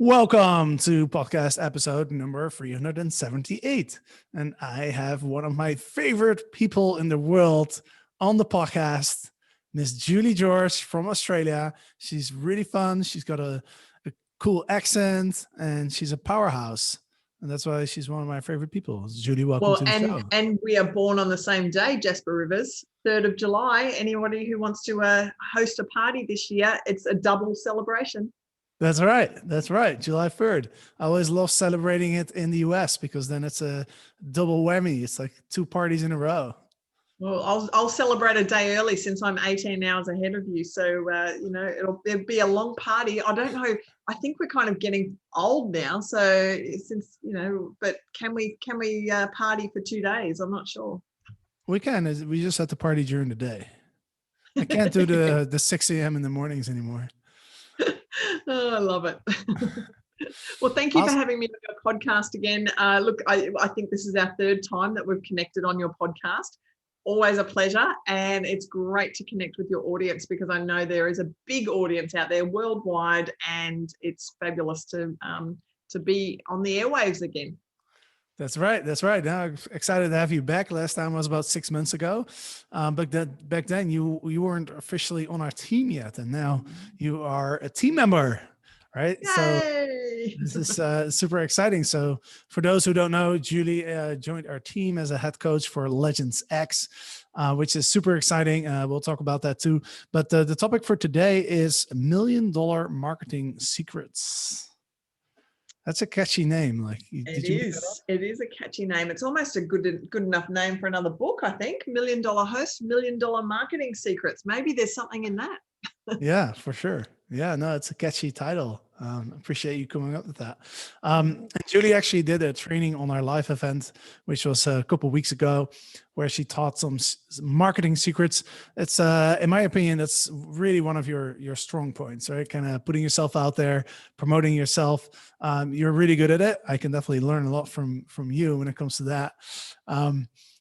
Welcome to podcast episode number 378. And I have one of my favorite people in the world on the podcast, Miss Julie George from Australia. She's really fun. She's got a cool accent and she's a powerhouse. And that's why she's one of my favorite people. Julie, welcome to the show. And we are born on the same day, Jasper Rivers, 3rd of July. Anybody who wants to host a party this year, it's a double celebration. That's right. That's right. July 3rd. I always love celebrating it in the US because then it's a double whammy. It's like 2 parties in a row. Well, I'll celebrate a day early since I'm 18 hours ahead of you. So, it'll be a long party. I don't know. I think we're kind of getting old now. So but can we party for 2 days? I'm not sure. We can. We just have to party during the day. I can't do the 6 a.m. in the mornings anymore. Oh, I love it. Well, thank you for having me on your podcast again. Look, I think this is our 3rd time that we've connected on your podcast. Always a pleasure. And it's great to connect with your audience because I know there is a big audience out there worldwide, and it's fabulous to be on the airwaves again. That's right. That's right. Now I'm excited to have you back. Last time was about 6 months ago. But back then you weren't officially on our team yet. And now you are a team member, right? Yay! So this is super exciting. So for those who don't know, Julie joined our team as a head coach for Legends X, which is super exciting. We'll talk about that too. But the topic for today is $1 million marketing secrets. That's a catchy name. It is a catchy name. It's almost a good enough name for another book, I think. $1 Million Host, $1 Million Marketing Secrets. Maybe there's something in that. Yeah, for sure. Yeah, no, it's a catchy title. Appreciate you coming up with that. And Julie actually did a training on our live event, which was a couple of weeks ago, where she taught some marketing secrets. It's, in my opinion, that's really one of your strong points, right? Kind of putting yourself out there, promoting yourself. You're really good at it. I can definitely learn a lot from you when it comes to that.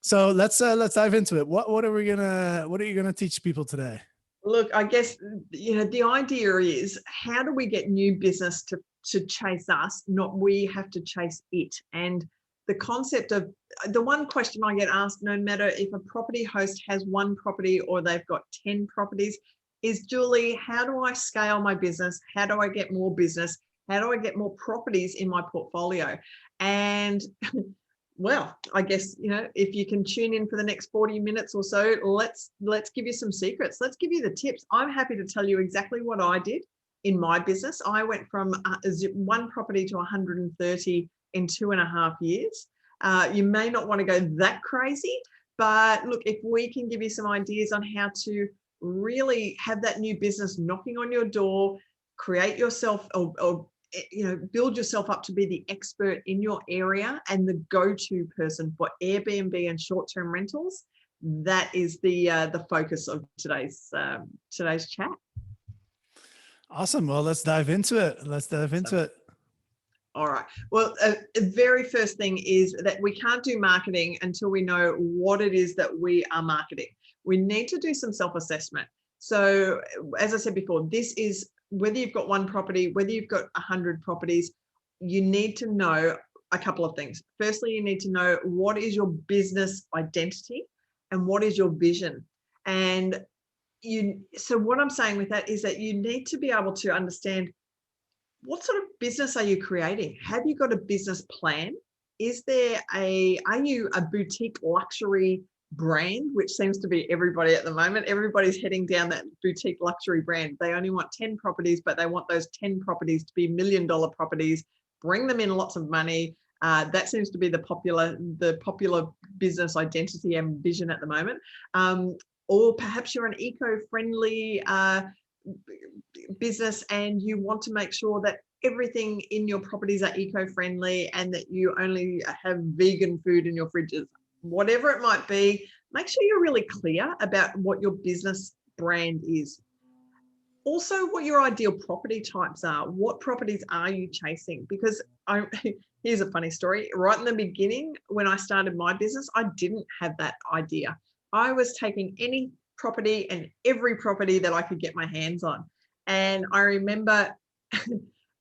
So let's dive into it. What are you gonna teach people today? Look, I guess, the idea is, how do we get new business to chase us, not we have to chase it? And the concept of the one question I get asked, no matter if a property host has 1 property or they've got 10 properties, is, Julie, how do I scale my business? How do I get more business? How do I get more properties in my portfolio? And well, I guess, if you can tune in for the next 40 minutes or so, let's give you some secrets. Let's give you the tips. I'm happy to tell you exactly what I did in my business. I went from 1 property to 130 in 2.5 years. You may not want to go that crazy, but look, if we can give you some ideas on how to really have that new business knocking on your door, create yourself or build yourself up to be the expert in your area and the go-to person for Airbnb and short-term rentals. That is the focus of today's chat. Awesome. Well, let's dive into it. All right. Well, the very first thing is that we can't do marketing until we know what it is that we are marketing. We need to do some self-assessment. So, as I said before, this is whether you've got 1 property, whether you've got 100 properties, you need to know a couple of things. Firstly, you need to know what is your business identity and what is your vision. And so what I'm saying with that is that you need to be able to understand, what sort of business are you creating? Have you got a business plan? Are you a boutique luxury brand, which seems to be everybody at the moment? Everybody's heading down that boutique luxury brand. They only want 10 properties, but they want those 10 properties to be $1 million properties, bring them in lots of money. That seems to be the popular business identity and vision at the moment. Or perhaps you're an eco-friendly business and you want to make sure that everything in your properties are eco-friendly and that you only have vegan food in your fridges. Whatever it might be, make sure you're really clear about what your business brand is. Also, what your ideal property types are. What properties are you chasing? Because here's a funny story. Right in the beginning, when I started my business, I didn't have that idea. I was taking any property and every property that I could get my hands on. And I remember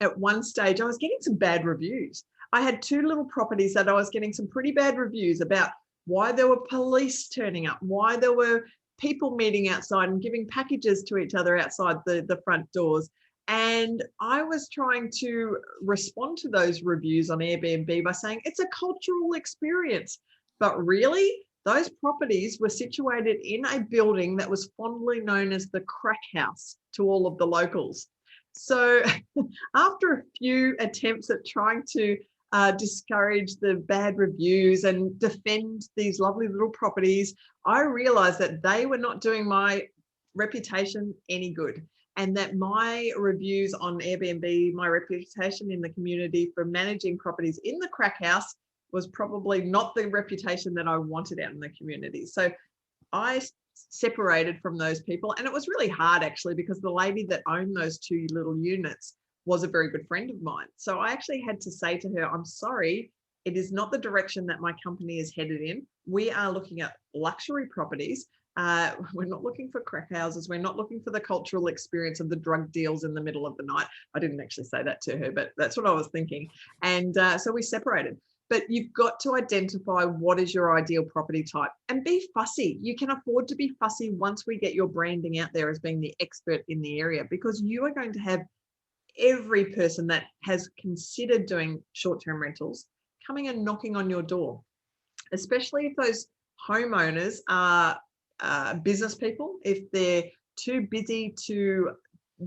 at one stage I was getting some bad reviews. I had two little properties that I was getting some pretty bad reviews about why there were police turning up, why there were people meeting outside and giving packages to each other outside the front doors. And I was trying to respond to those reviews on Airbnb by saying it's a cultural experience. But really, those properties were situated in a building that was fondly known as the crack house to all of the locals. So after a few attempts at trying to discourage the bad reviews and defend these lovely little properties, I realized that they were not doing my reputation any good, and that my reviews on Airbnb, my reputation in the community for managing properties in the crack house, was probably not the reputation that I wanted out in the community. So I separated from those people, and it was really hard actually, because the lady that owned those two little units was a very good friend of mine. So I actually had to say to her, I'm sorry, it is not the direction that my company is headed in. We are looking at luxury properties. We're not looking for crack houses. We're not looking for the cultural experience of the drug deals in the middle of the night. I didn't actually say that to her, but that's what I was thinking. And so we separated. But you've got to identify what is your ideal property type and be fussy. You can afford to be fussy once we get your branding out there as being the expert in the area, because you are going to have every person that has considered doing short-term rentals coming and knocking on your door, especially if those homeowners are business people, if they're too busy to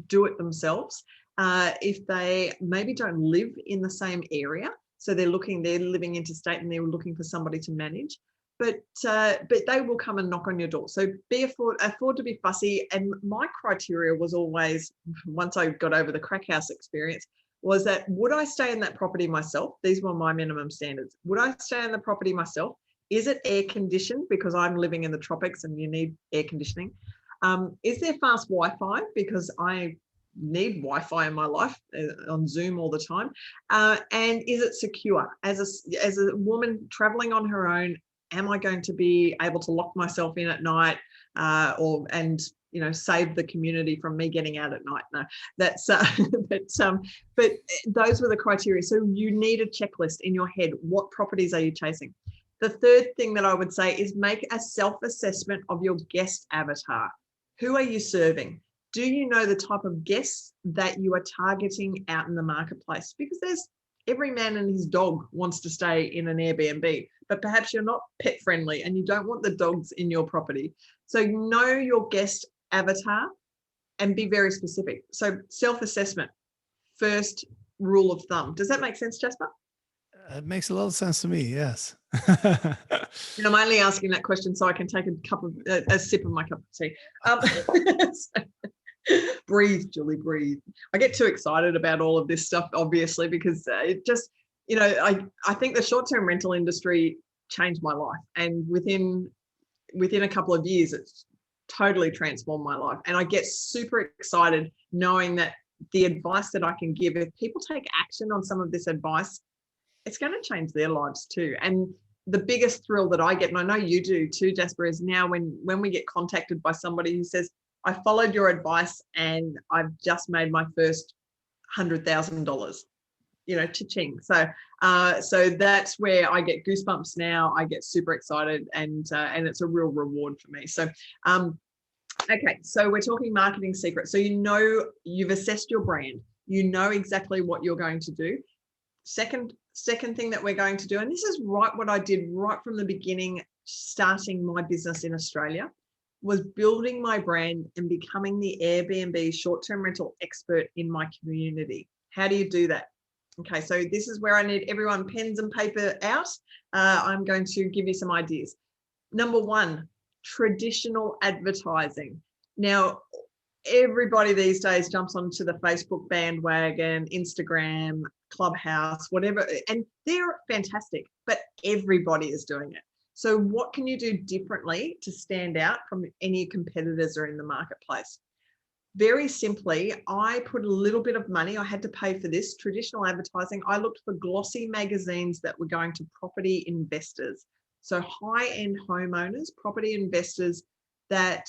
do it themselves, if they maybe don't live in the same area, so they're living interstate and they're looking for somebody to manage, but they will come and knock on your door. So afford to be fussy. And my criteria was always, once I got over the crack house experience, was that would I stay in that property myself? These were my minimum standards. Would I stay in the property myself? Is it air conditioned? Because I'm living in the tropics and you need air conditioning. Is there fast Wi-Fi? Because I need Wi-Fi in my life, on Zoom all the time. And is it secure? As a woman traveling on her own, am I going to be able to lock myself in at night, and save the community from me getting out at night? No, that's but those were the criteria. So you need a checklist in your head. What properties are you chasing? The third thing that I would say is make a self-assessment of your guest avatar. Who are you serving? Do you know the type of guests that you are targeting out in the marketplace? Because there's every man and his dog wants to stay in an Airbnb, but perhaps you're not pet friendly and you don't want the dogs in your property. So know your guest avatar and be very specific. So self-assessment, first rule of thumb. Does that make sense, Jasper? It makes a lot of sense to me. Yes. And I'm only asking that question so I can take a sip of my cup of tea. Breathe, Julie, breathe. I get too excited about all of this stuff, obviously, because it just, I think the short-term rental industry changed my life, and within a couple of years, it's totally transformed my life. And I get super excited knowing that the advice that I can give, if people take action on some of this advice, it's going to change their lives too. And the biggest thrill that I get, and I know you do too, Jasper, is now when we get contacted by somebody who says, I followed your advice and I've just made my first $100,000, cha-ching. So that's where I get goosebumps now. I get super excited, and it's a real reward for me. So, okay, so we're talking marketing secrets. So you've assessed your brand. You know exactly what you're going to do. Second thing that we're going to do, and this is what I did right from the beginning, starting my business in Australia, was building my brand and becoming the Airbnb short-term rental expert in my community. How do you do that? Okay, so this is where I need everyone pens and paper out. I'm going to give you some ideas. Number one, traditional advertising. Now, everybody these days jumps onto the Facebook bandwagon, Instagram, Clubhouse, whatever, and they're fantastic, but everybody is doing it. So what can you do differently to stand out from any competitors that are in the marketplace? Very simply, I put a little bit of money. I had to pay for this traditional advertising. I looked for glossy magazines that were going to property investors. So high-end homeowners, property investors that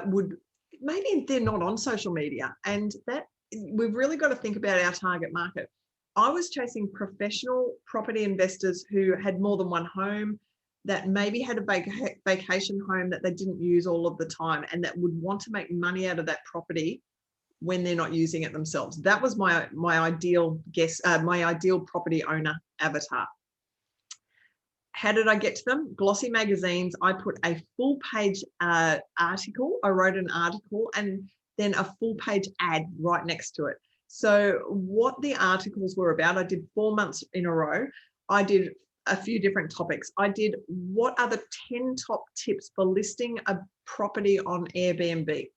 would, maybe they're not on social media, and that we've really got to think about our target market. I was chasing professional property investors who had more than one home, that maybe had a vacation home that they didn't use all of the time, and that would want to make money out of that property when they're not using it themselves. That was my ideal my ideal property owner avatar. How did I get to them? Glossy magazines. I put a full page article. I wrote an article and then a full page ad right next to it. So what the articles were about, I did 4 months in a row. I did a few different topics. I did what are the 10 top tips for listing a property on Airbnb.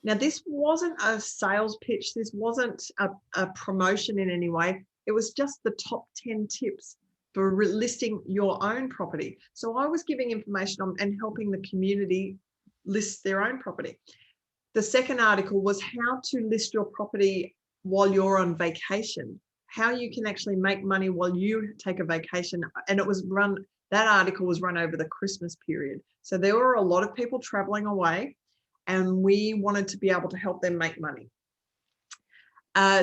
Now, this wasn't a sales pitch. This wasn't a promotion in any way. It was just the top 10 tips for listing your own property. So I was giving information on and helping the community list their own property. The second article was how to list your property while you're on vacation, how you can actually make money while you take a vacation. And it was that article was run over the Christmas period. So there were a lot of people traveling away, and we wanted to be able to help them make money.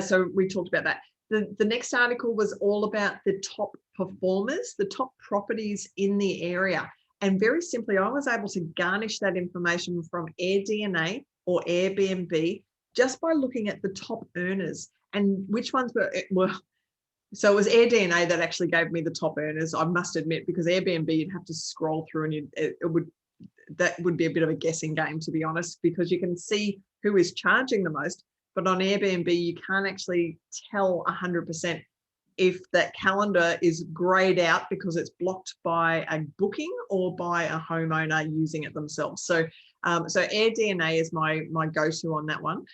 So we talked about that. The next article was all about the top performers, the top properties in the area. And very simply, I was able to garnish that information from AirDNA or Airbnb just by looking at the top earners and which ones were. So it was AirDNA that actually gave me the top earners, I must admit, because Airbnb, you'd have to scroll through and that would be a bit of a guessing game, to be honest, because you can see who is charging the most. But on Airbnb, you can't actually tell 100% if that calendar is grayed out because it's blocked by a booking or by a homeowner using it themselves. So AirDNA is my go-to on that one.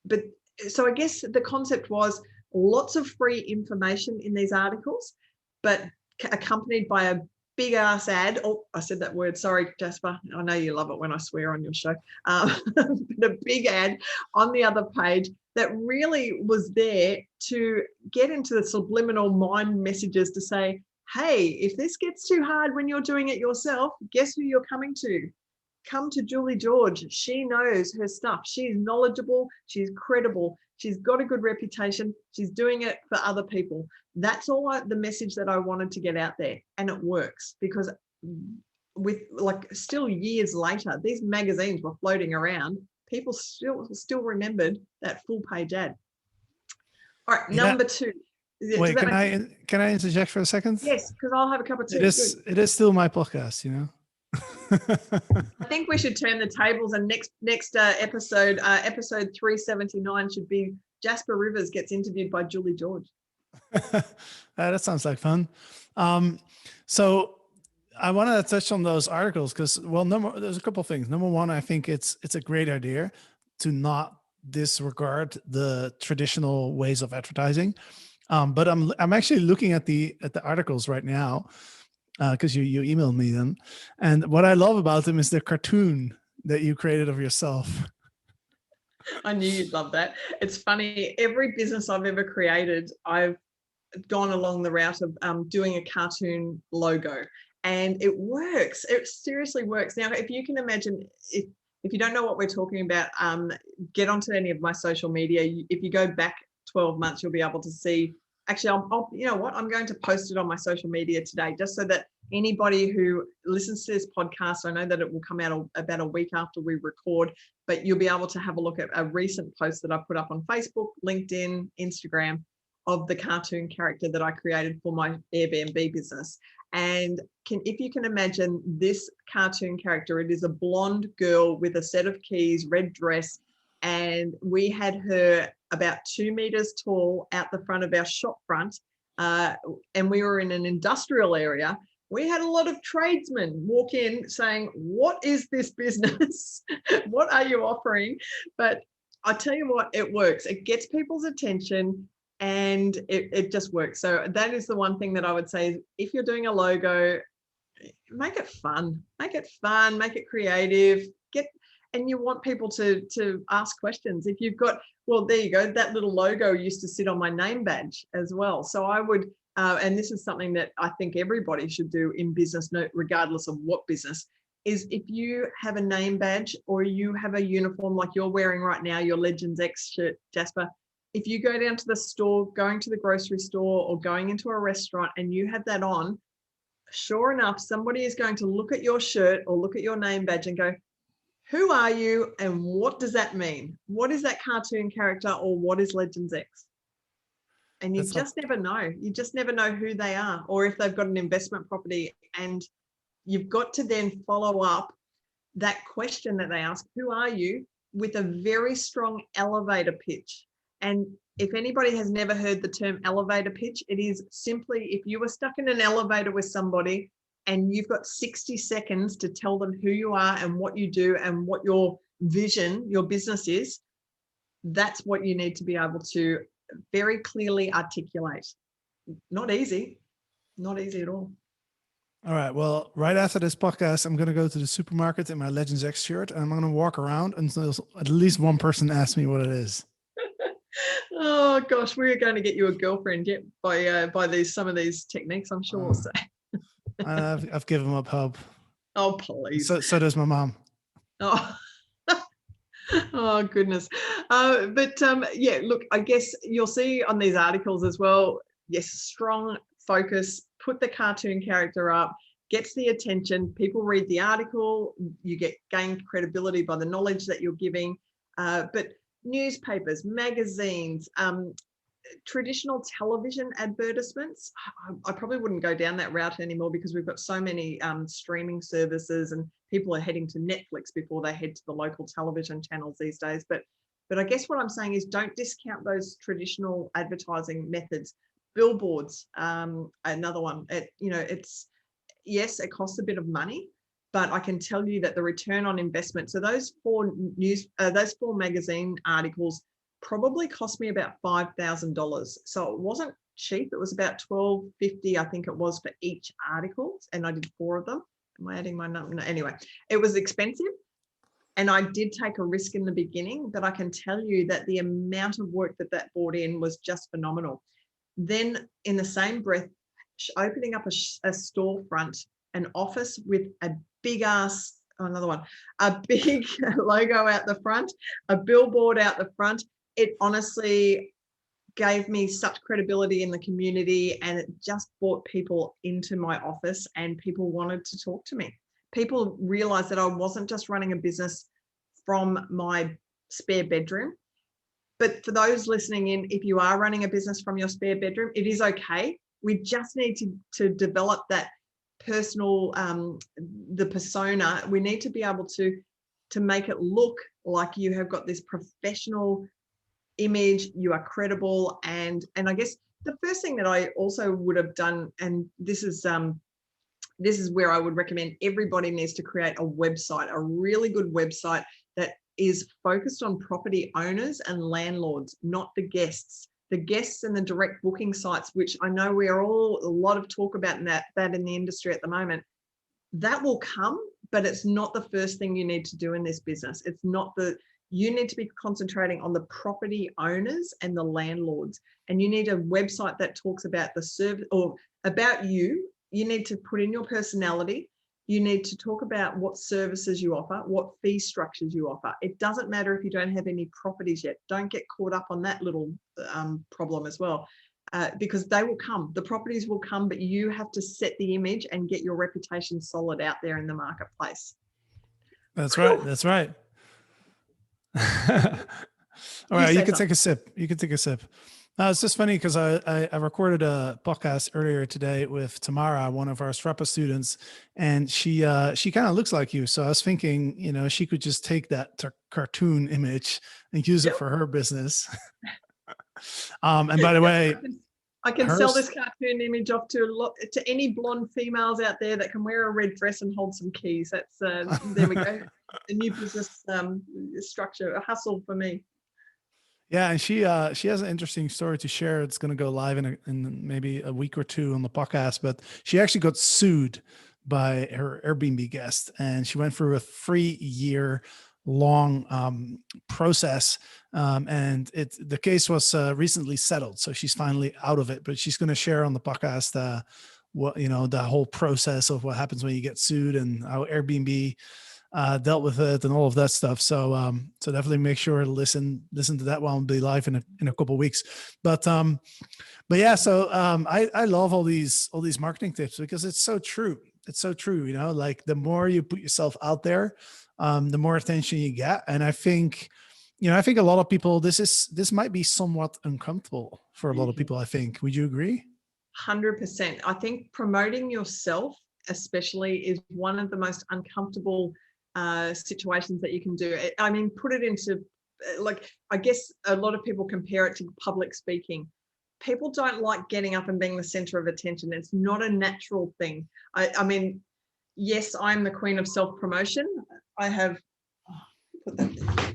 But so I guess the concept was lots of free information in these articles, but accompanied by a big ass ad. Oh, I said that word. Sorry, Jasper. I know you love it when I swear on your show. But a big ad on the other page that really was there to get into the subliminal mind messages to say, hey, if this gets too hard when you're doing it yourself, guess who you're coming to? Come to Julie George. She knows her stuff. She's knowledgeable. She's credible. She's got a good reputation. She's doing it for other people. That's all the message that I wanted to get out there. And it works because with still years later, these magazines were floating around. People still remembered that full page ad. All right, number two. Wait, can I interject for a second? Yes, because I'll have a cup of tea. It is still my podcast, you know. I think we should turn the tables, and next episode 379 should be Jasper Rivers gets interviewed by Julie George. That sounds like fun. So I want to touch on those articles because, there's a couple of things. Number one, I think it's a great idea to not disregard the traditional ways of advertising. But I'm actually looking at the articles right now because you emailed me them, and what I love about them is the cartoon that you created of yourself. I knew you'd love that. It's funny. Every business I've ever created, I've gone along the route of doing a cartoon logo, and it works. It seriously works. Now, if you can imagine, if you don't know what we're talking about, get onto any of my social media. If you go back 12 months, you'll be able to see. Actually, you know what? I'm going to post it on my social media today, just so that anybody who listens to this podcast, I know that it will come out about a week after we record, but you'll be able to have a look at a recent post that I put up on Facebook, LinkedIn, Instagram of the cartoon character that I created for my Airbnb business. And if you can imagine this cartoon character, it is a blonde girl with a set of keys, red dress, and we had her about 2 meters tall out the front of our shop front, and we were in an industrial area. We had a lot of tradesmen walk in saying, what is this business? What are you offering? But I tell you what, it works. It gets people's attention, and it just works. So that is the one thing that I would say is, if you're doing a logo, make it fun, make it creative, and you want people to ask questions. If you've got, well, there you go, that little logo used to sit on my name badge as well. So I would, and this is something that I think everybody should do in business, regardless of what business, is if you have a name badge or you have a uniform like you're wearing right now, your Legends X shirt, Jasper, if you go down to the store, going to the grocery store or going into a restaurant and you have that on, sure enough, somebody is going to look at your shirt or look at your name badge and go, who are you and what does that mean? What is that cartoon character or what is Legends X? And you just never know. You just never know who they are or if they've got an investment property. And you've got to then follow up that question that they ask, who are you, with a very strong elevator pitch. And if anybody has never heard the term elevator pitch, it is simply if you were stuck in an elevator with somebody and you've got 60 seconds to tell them who you are and what you do and what your vision, your business is, that's what you need to be able to very clearly articulate. Not easy, not easy at all. All right. Well, right after this podcast, I'm going to go to the supermarket in my Legends X shirt and I'm going to walk around until at least one person asks me what it is. Oh gosh, we're going to get you a girlfriend yet by some of these techniques, I'm sure. So. I've given up hope. Oh please. So does my mom. Oh. Oh goodness. Yeah, look, I guess you'll see on these articles as well. Yes, strong focus. Put the cartoon character up. Gets the attention. People read the article. You gain credibility by the knowledge that you're giving. But newspapers, magazines, traditional television advertisements, I probably wouldn't go down that route anymore because we've got so many streaming services and people are heading to Netflix before they head to the local television channels these days. But I guess what I'm saying is don't discount those traditional advertising methods. Billboards, another one. Yes, it costs a bit of money, but I can tell you that the return on investment. So those four magazine articles probably cost me about $5,000. So it wasn't cheap. It was about $12.50, I think it was, for each article, and I did 4 of them. Am I adding my number? No, anyway, it was expensive, and I did take a risk in the beginning. But I can tell you that the amount of work that brought in was just phenomenal. Then, in the same breath, opening up a storefront, an office with a big ass, a big logo out the front, a billboard out the front. It honestly gave me such credibility in the community, and it just brought people into my office and people wanted to talk to me. People realized that I wasn't just running a business from my spare bedroom. But for those listening in, if you are running a business from your spare bedroom, it is okay. We just need to develop that personal, the persona. We need to be able to make it look like you have got this professional image, you are credible. And I guess the first thing that I also would have done, and this is where I would recommend everybody needs to create a website, a really good website that is focused on property owners and landlords, not the guests. The guests and the direct booking sites, which I know we are all a lot of talk about in that in the industry at the moment, that will come, but it's not the first thing you need to do in this business. It's not you need to be concentrating on the property owners and the landlords. And you need a website that talks about the service or about you. You need to put in your personality. You need to talk about what services you offer, what fee structures you offer. It doesn't matter if you don't have any properties yet. Don't get caught up on that little problem as well, because they will come. The properties will come, but you have to set the image and get your reputation solid out there in the marketplace. That's right. That's right. All right, you can take a sip. You can take a sip. It's just funny because I recorded a podcast earlier today with Tamara, one of our Strappa students, and she kind of looks like you. So I was thinking, she could just take that cartoon image and use it for her business. And by the way, I can sell this cartoon image off to any blonde females out there that can wear a red dress and hold some keys. That's there we go. A new business structure, a hustle for me. Yeah, and she has an interesting story to share. It's going to go live in maybe a week or 2 on the podcast. But she actually got sued by her Airbnb guest, and she went through a 3-year-long process. And the case was recently settled, so she's finally out of it. But she's going to share on the podcast what, the whole process of what happens when you get sued and how Airbnb dealt with it and all of that stuff. So definitely make sure to listen to that one. Will be live in a couple of weeks. But yeah, so I love all these marketing tips because it's so true. It's so true. Like the more you put yourself out there, the more attention you get. And I think a lot of people, this might be somewhat uncomfortable for a lot of people, I think. Would you agree? 100%. I think promoting yourself especially is one of the most uncomfortable situations that you can do. I mean, put it into, like, I guess a lot of people compare it to public speaking. People don't like getting up and being the center of attention. It's not a natural thing. I mean, yes, I'm the queen of self-promotion. I have, put that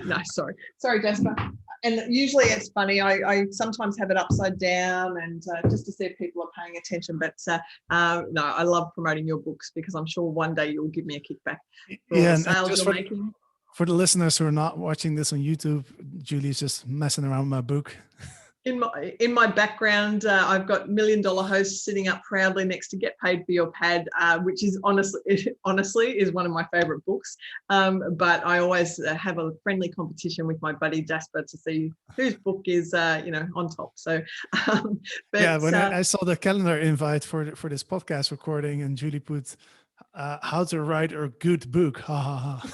no, sorry, Jasper. And usually it's funny. I sometimes have it upside down and just to see if people are paying attention. But no, I love promoting your books because I'm sure one day you'll give me a kickback for all the sales you're making. For the listeners who are not watching this on YouTube, Julie's just messing around with my book. In my background, I've got $1 Million Hosts sitting up proudly next to Get Paid for Your Pad, which is honestly is one of my favorite books. But I always have a friendly competition with my buddy Jasper to see whose book is on top. So, but yeah, when I saw the calendar invite for this podcast recording, and Julie put how to write a good book. Ha ha ha.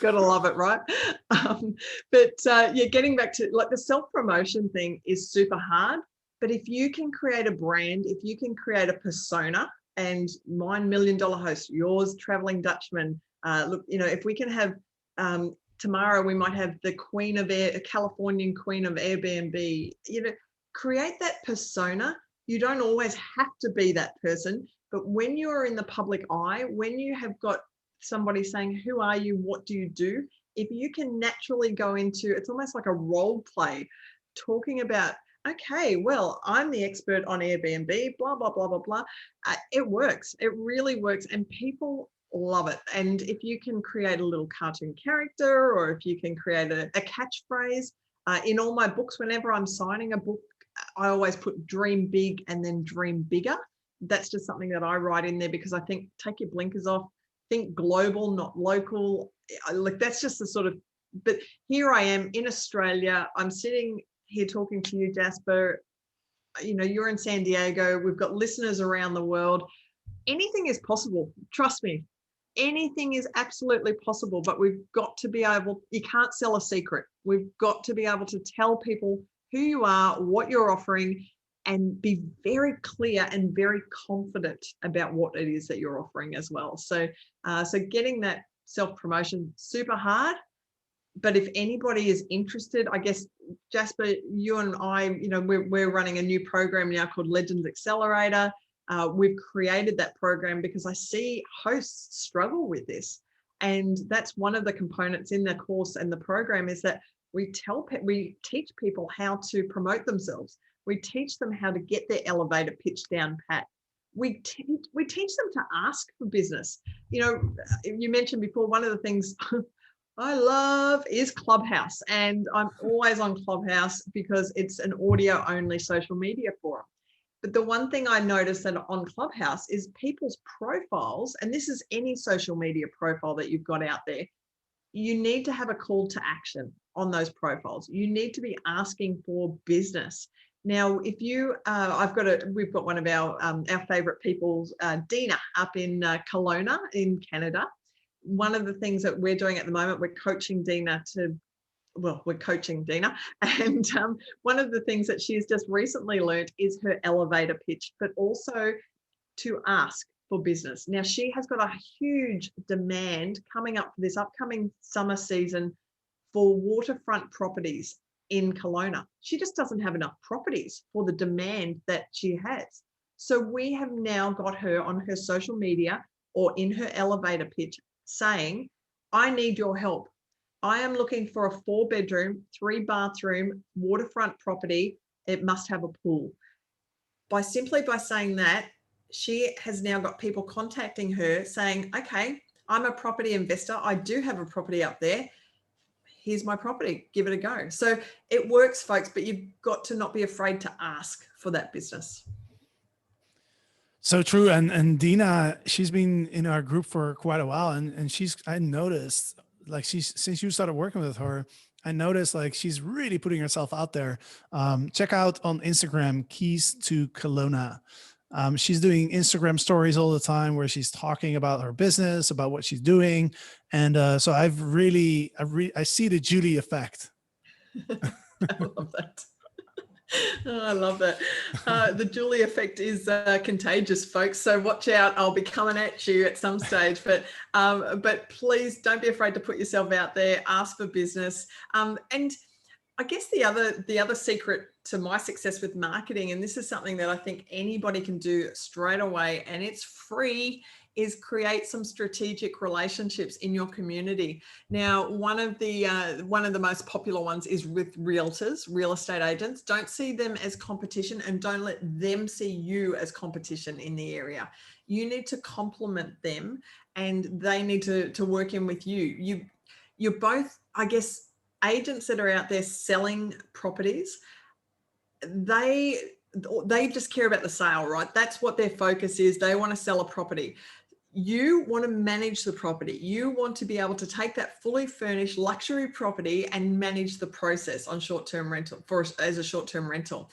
Gotta love it, right? But yeah, getting back to like the self-promotion thing is super hard. But if you can create a brand, if you can create a persona, and mine $1 Million Host, yours Traveling Dutchman. Look, if we can have tomorrow, we might have the Californian Queen of Airbnb. Create that persona. You don't always have to be that person, but when you're in the public eye, when you have got somebody saying, who are you? What do you do? If you can naturally go into, it's almost like a role play, talking about, okay, well, I'm the expert on Airbnb, blah, blah, blah, blah, blah. It works. It really works. And people love it. And if you can create a little cartoon character, or if you can create a catchphrase, in all my books, whenever I'm signing a book, I always put dream big and then dream bigger. That's just something that I write in there because I think take your blinkers off. Think global, not local. Like that's just the sort of, but here I am in Australia. I'm sitting here talking to you, Jasper. You're in San Diego. We've got listeners around the world. Anything is possible. Trust me. Anything is absolutely possible, but we've got to be able, you can't sell a secret. We've got to be able to tell people who you are, what you're offering, and be very clear and very confident about what it is that you're offering as well. So getting that self-promotion, super hard. But if anybody is interested, I guess, Jasper, you and I, we're running a new program now called Legends Accelerator. We've created that program because I see hosts struggle with this. And that's one of the components in the course and the program is that we teach people how to promote themselves. We teach them how to get their elevator pitch down pat. We teach them to ask for business. You mentioned before, one of the things I love is Clubhouse. And I'm always on Clubhouse because it's an audio only social media forum. But the one thing I noticed that on Clubhouse is people's profiles, and this is any social media profile that you've got out there, you need to have a call to action on those profiles. You need to be asking for business. Now, if you, we've got one of our favorite people, Dina, up in Kelowna in Canada. One of the things that we're doing at the moment, we're coaching Dina. And one of the things that she's just recently learned is her elevator pitch, but also to ask for business. Now, she has got a huge demand coming up for this upcoming summer season for waterfront properties in Kelowna. She just doesn't have enough properties for the demand that she has. So we have now got her on her social media or in her elevator pitch saying, I need your help. I am looking for a 4-bedroom, 3-bathroom waterfront property. It must have a pool. By saying that, she has now got people contacting her saying, okay, I'm a property investor. I do have a property up there. here's my property, give it a go. So it works, folks, but you've got to not be afraid to ask for that business. So true. And Dina, she's been in our group for quite a while, and I noticed, like, since you started working with her, I noticed like she's really putting herself out there. Check out on Instagram, Keys to Kelowna. She's doing Instagram stories all the time where she's talking about her business, about what she's doing. And so I see the Julie effect. I love that. Oh, I love that. The Julie effect is contagious, folks. So watch out. I'll be coming at you at some stage. But please don't be afraid to put yourself out there. Ask for business. And I guess the other secret to my success with marketing, and this is something that I think anybody can do straight away, and it's free, is create some strategic relationships in your community. Now, one of the most popular ones is with realtors, real estate agents. Don't see them as competition, and don't let them see you as competition in the area. You need to complement them, and they need to work in with you. You're both, I guess, agents that are out there selling properties. They just care about the sale, right? That's what their focus is. They want to sell a property. You want to manage the property. You want to be able to take that fully furnished luxury property and manage the process on short-term rental as a short-term rental.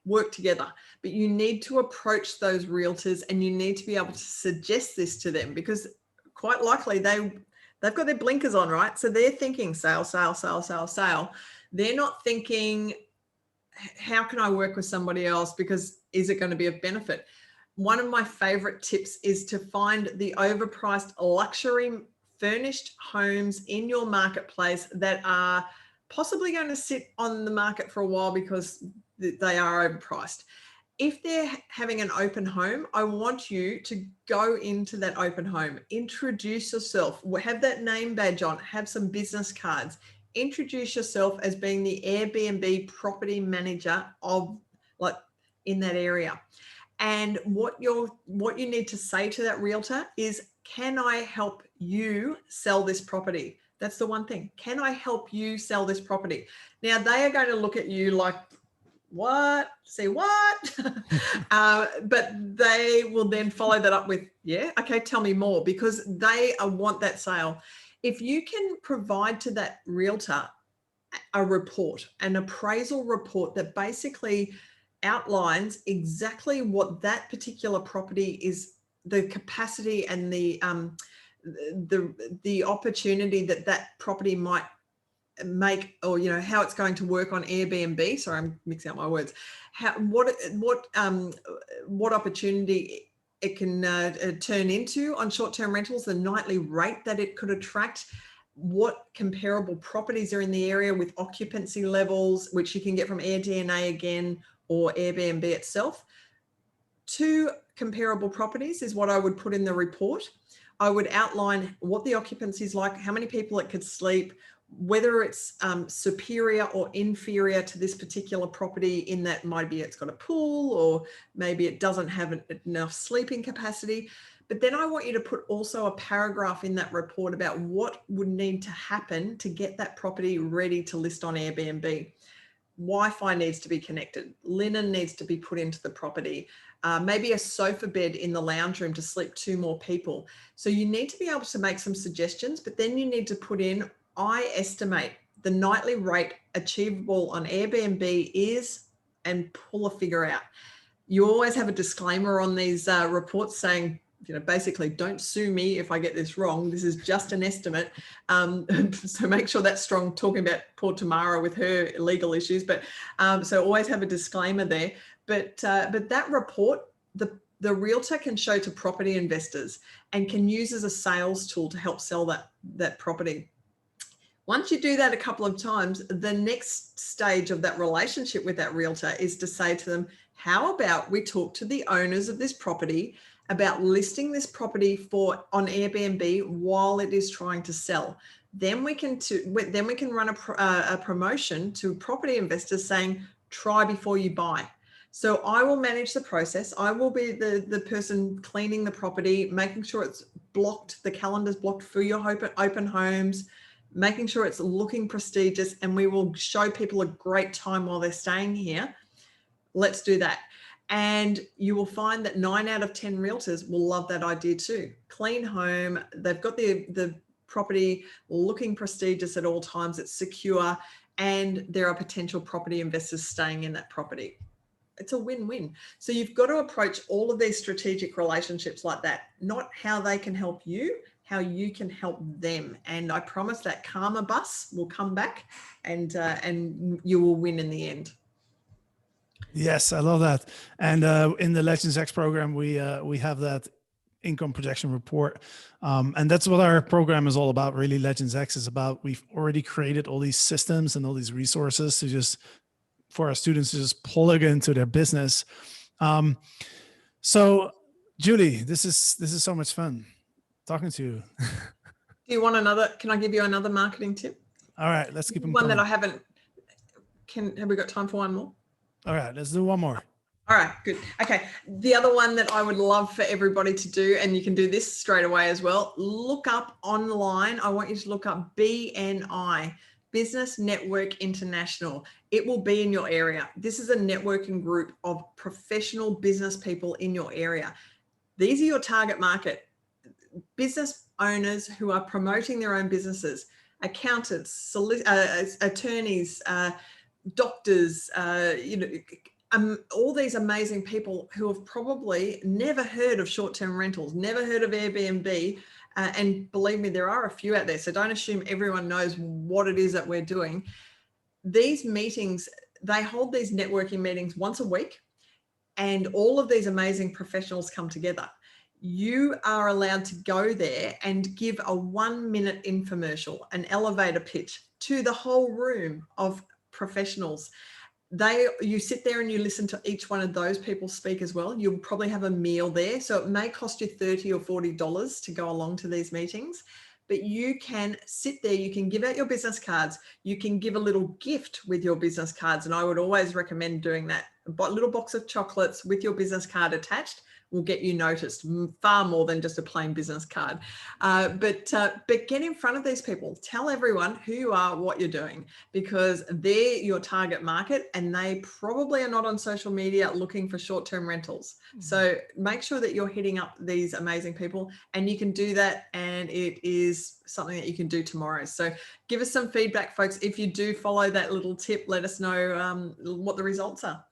Work together, but you need to approach those realtors, and you need to be able to suggest this to them, because quite likely they've got their blinkers on, right? So they're thinking sale, sale, sale, sale, sale. They're not thinking, how can I work with somebody else, because is it going to be of benefit? One of my favorite tips is to find the overpriced luxury furnished homes in your marketplace that are possibly going to sit on the market for a while because they are overpriced. If they're having an open home, I want you to go into that open home, introduce yourself, have that name badge on, have some business cards, introduce yourself as being the Airbnb property manager in that area. And what you need to say to that realtor is, can I help you sell this property? That's the one thing. Can I help you sell this property? Now they are going to look at you like, what? Say what? But they will then follow that up with, yeah, okay, tell me more, because they want that sale. If you can provide to that realtor a report, an appraisal report that basically outlines exactly what that particular property is, the capacity and the opportunity that property might make, or how it's going to work on Airbnb. Sorry, I'm mixing up my words. What opportunity it can turn into on short-term rentals, the nightly rate that it could attract, what comparable properties are in the area with occupancy levels, which you can get from AirDNA again or Airbnb itself. 2 comparable properties is what I would put in the report. I would outline what the occupancy is like, how many people it could sleep, whether it's superior or inferior to this particular property, in that maybe it's got a pool, or maybe it doesn't have enough sleeping capacity. But then I want you to put also a paragraph in that report about what would need to happen to get that property ready to list on Airbnb. Wi-Fi needs to be connected. Linen needs to be put into the property. Maybe a sofa bed in the lounge room to sleep 2 more people. So you need to be able to make some suggestions, but then you need to put in, I estimate the nightly rate achievable on Airbnb is, and pull a figure out. You always have a disclaimer on these reports saying, basically, don't sue me if I get this wrong. This is just an estimate. So make sure that's strong, talking about poor Tamara with her legal issues. But so always have a disclaimer there. But that report, the realtor can show to property investors and can use as a sales tool to help sell that property. Once you do that a couple of times, the next stage of that relationship with that realtor is to say to them, how about we talk to the owners of this property about listing this property on Airbnb while it is trying to sell. Then we can run a promotion to property investors saying, try before you buy. So I will manage the process. I will be the person cleaning the property, making sure it's blocked, the calendar's blocked for your open homes, making sure it's looking prestigious, and we will show people a great time while they're staying here. Let's do that. And you will find that 9 out of 10 realtors will love that idea too. Clean home, they've got the property looking prestigious at all times, it's secure, and there are potential property investors staying in that property. It's a win-win. So you've got to approach all of these strategic relationships like that, not how they can help you, how you can help them. And I promise that karma bus will come back, and you will win in the end. Yes, I love that. And in the Legends X program, we have that income projection report. And that's what our program is all about. Really, Legends X is about, we've already created all these systems and all these resources to just, for our students to just plug into their business. So Julie, this is so much fun talking to you. Do you want another, can I give you another marketing tip? All right, let's keep them one coming. that I haven't, have we got time for one more? All right, let's do one more. All right, good. Okay. The other one that I would love for everybody to do, and you can do this straight away as well, look up online. I want you to look up BNI, Business Network International. It will be in your area. This is a networking group of professional business people in your area. These are your target market. Business owners who are promoting their own businesses, accountants, attorneys, doctors, all these amazing people who have probably never heard of short-term rentals, never heard of Airbnb. And believe me, there are a few out there. So don't assume everyone knows what it is that we're doing. These meetings, they hold these networking meetings once a week, and all of these amazing professionals come together. You are allowed to go there and give a 1-minute infomercial, an elevator pitch to the whole room of professionals. You sit there and you listen to each one of those people speak as well. You'll probably have a meal there. So it may cost you $30 or $40 to go along to these meetings, but you can sit there, you can give out your business cards, you can give a little gift with your business cards. And I would always recommend doing that. A little box of chocolates with your business card attached will get you noticed far more than just a plain business card. But get in front of these people. Tell everyone who you are, what you're doing, because they're your target market, and they probably are not on social media looking for short-term rentals. Mm-hmm. So make sure that you're hitting up these amazing people, and you can do that, and it is something that you can do tomorrow. So give us some feedback, folks. If you do follow that little tip, let us know what the results are.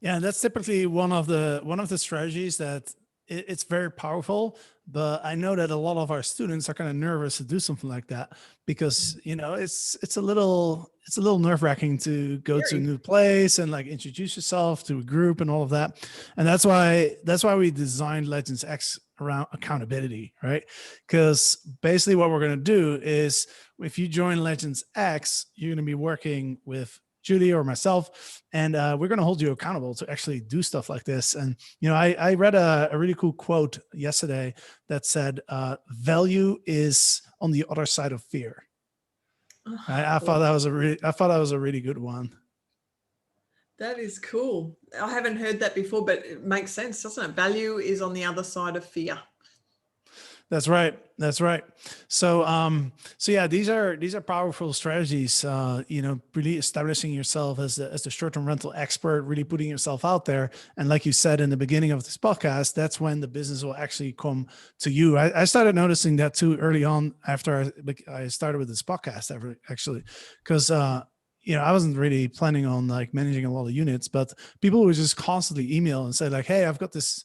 Yeah, that's typically one of the strategies that it's very powerful, but I know that a lot of our students are kind of nervous to do something like that because, it's a little nerve-wracking to go to a new place and like introduce yourself to a group and all of that. And that's why we designed Legends X around accountability, right? Because basically what we're going to do is, if you join Legends X, you're going to be working with Julie or myself, and we're going to hold you accountable to actually do stuff like this. And, I read a really cool quote yesterday that said, value is on the other side of fear. I thought that was a really good one. That is cool. I haven't heard that before, but it makes sense, doesn't it? Value is on the other side of fear. That's right. So, yeah, these are powerful strategies. Really establishing yourself as the short-term rental expert, really putting yourself out there. And like you said in the beginning of this podcast, that's when the business will actually come to you. I started noticing that too early on after I started with this podcast, actually, because I wasn't really planning on like managing a lot of units, but people would just constantly email and say like, "Hey, I've got this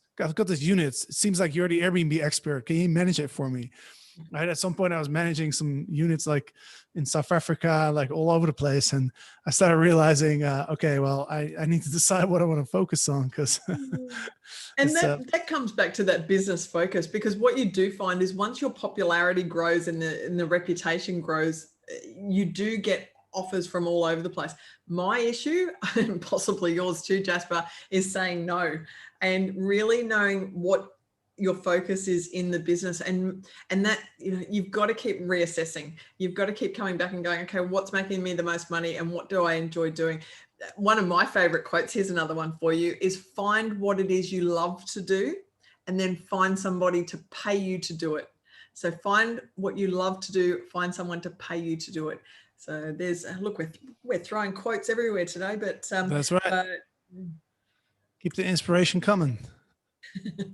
units. It seems like you're the Airbnb expert. Can you manage it for me?" Right. At some point I was managing some units like in South Africa, like all over the place. And I started realizing, okay, well, I need to decide what I want to focus on, because. And that comes back to that business focus, because what you do find is once your popularity grows and the reputation grows, you do get offers from all over the place. My issue, and possibly yours too, Jasper, is saying no, and really knowing what your focus is in the business, and that you've got to keep reassessing. You've got to keep coming back and going, okay, what's making me the most money and what do I enjoy doing? One of my favorite quotes, here's another one for you, is find what it is you love to do and then find somebody to pay you to do it. So find what you love to do, find someone to pay you to do it. So there's, look, we're throwing quotes everywhere today, but That's right. Keep the inspiration coming.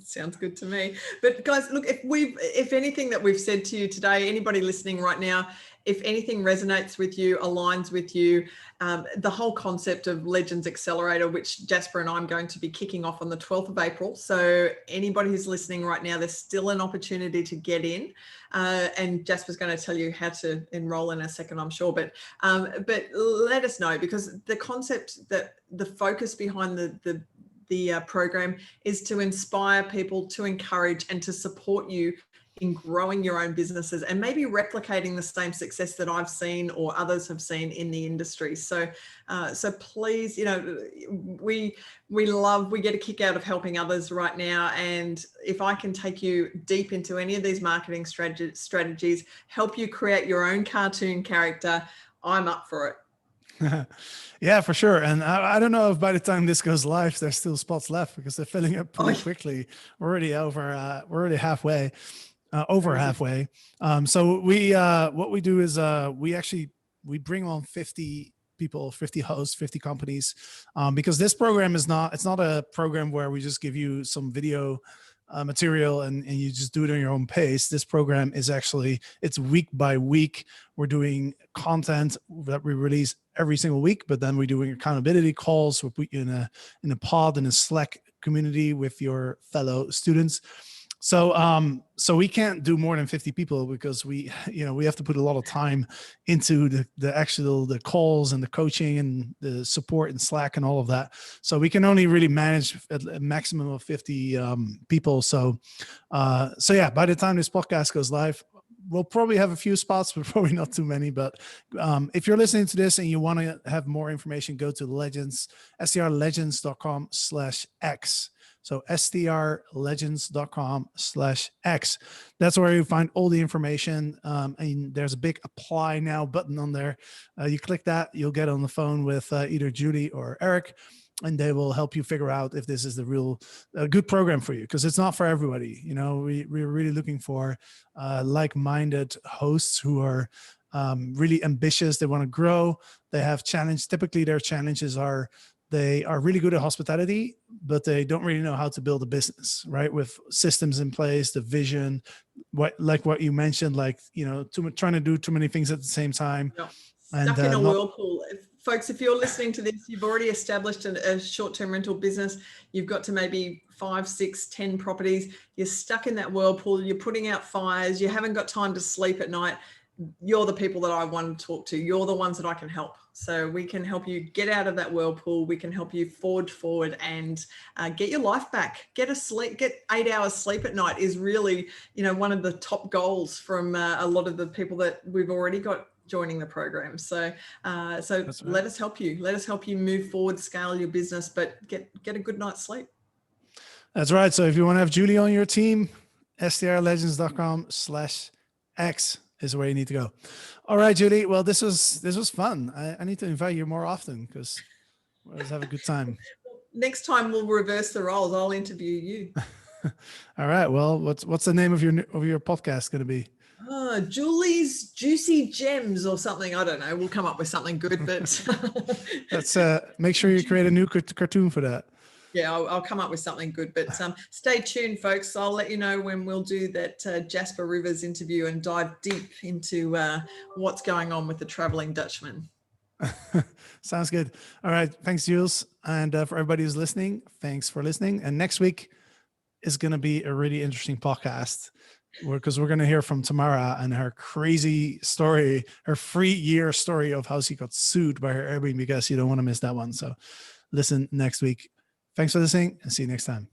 Sounds good to me. But guys, look, if anything that we've said to you today, anybody listening right now, if anything resonates with you, aligns with you, the whole concept of Legends Accelerator, which Jasper and I'm going to be kicking off on the 12th of April. So anybody who's listening right now, there's still an opportunity to get in. And Jasper's going to tell you how to enroll in a second, I'm sure. But let us know, because the concept, that the focus behind the program is to inspire people, to encourage and to support you in growing your own businesses and maybe replicating the same success that I've seen or others have seen in the industry. So please, we get a kick out of helping others right now. And if I can take you deep into any of these marketing strategies, help you create your own cartoon character, I'm up for it. Yeah, for sure. And I don't know if by the time this goes live, there's still spots left, because they're filling up pretty quickly. We're already halfway, over halfway. So what we do is we bring on 50 people, 50 hosts, 50 companies, because this program it's not a program where we just give you some video material and you just do it on your own pace. This program is it's week by week. We're doing content that we release every single week, but then we're doing accountability calls. We'll put you in a pod, in a Slack community with your fellow students. So we can't do more than 50 people, because we have to put a lot of time into the calls and the coaching and the support and Slack and all of that. So we can only really manage a maximum of 50 people. So yeah, by the time this podcast goes live, we'll probably have a few spots, but probably not too many. But if you're listening to this and you want to have more information, go to strlegends.com/X. So strlegends.com/X. That's where you find all the information. And there's a big apply now button on there. You click that, you'll get on the phone with either Julie or Eric, and they will help you figure out if this is the real good program for you, because it's not for everybody. We're really looking for like-minded hosts who are really ambitious. They want to grow. They have challenge. Typically, their challenges are, they are really good at hospitality, but they don't really know how to build a business, right? With systems in place, the vision, what you mentioned, trying to do too many things at the same time. Yep. Stuck in a whirlpool. Folks, if you're listening to this, you've already established a short-term rental business. You've got to maybe 5, 6, 10 properties. You're stuck in that whirlpool. You're putting out fires. You haven't got time to sleep at night. You're the people that I want to talk to. You're the ones that I can help. So we can help you get out of that whirlpool. We can help you forward and get your life back. Get 8 hours sleep at night is really, one of the top goals from a lot of the people that we've already got joining the program. So right. Let us help you. Let us help you move forward, scale your business, but get a good night's sleep. That's right. So if you want to have Julie on your team, strlegends.com/X is where you need to go. All right, Julie. Well, this was fun. I need to invite you more often, because we'll have a good time. Next time we'll reverse the roles. I'll interview you. All right. Well, what's the name of your podcast going to be? Julie's Juicy Gems or something. I don't know. We'll come up with something good, but let's make sure you create a new cartoon for that. Yeah, I'll come up with something good, but stay tuned, folks. I'll let you know when we'll do that Jasper Rivers interview and dive deep into what's going on with the traveling Dutchman. Sounds good. All right. Thanks, Jules. And for everybody who's listening, thanks for listening. And next week is going to be a really interesting podcast, because we're going to hear from Tamara and her crazy story, her 3-year story of how she got sued by her Airbnb guest. You don't want to miss that one. So listen next week. Thanks for listening, and see you next time.